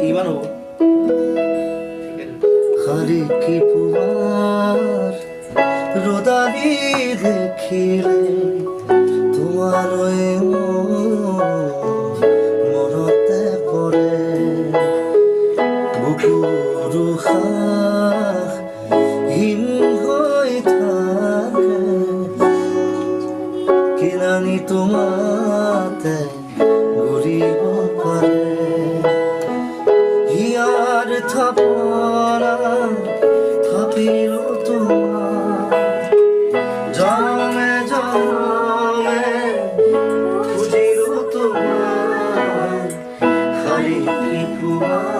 ইমান হ'ব খালি কি পুৱাৰ ৰদালি দেখিলে তোমাৰ মনতে পৰে বুকুৰ উশাহ হীন হৈ থাকে কিনানি তোমাতে ঘূৰিব পাৰে হিয়াৰ থাপনা থাকিল তোমাৰ জনমে জনমে খুজিলো তোমাৰ খালি কি পুৱাৰ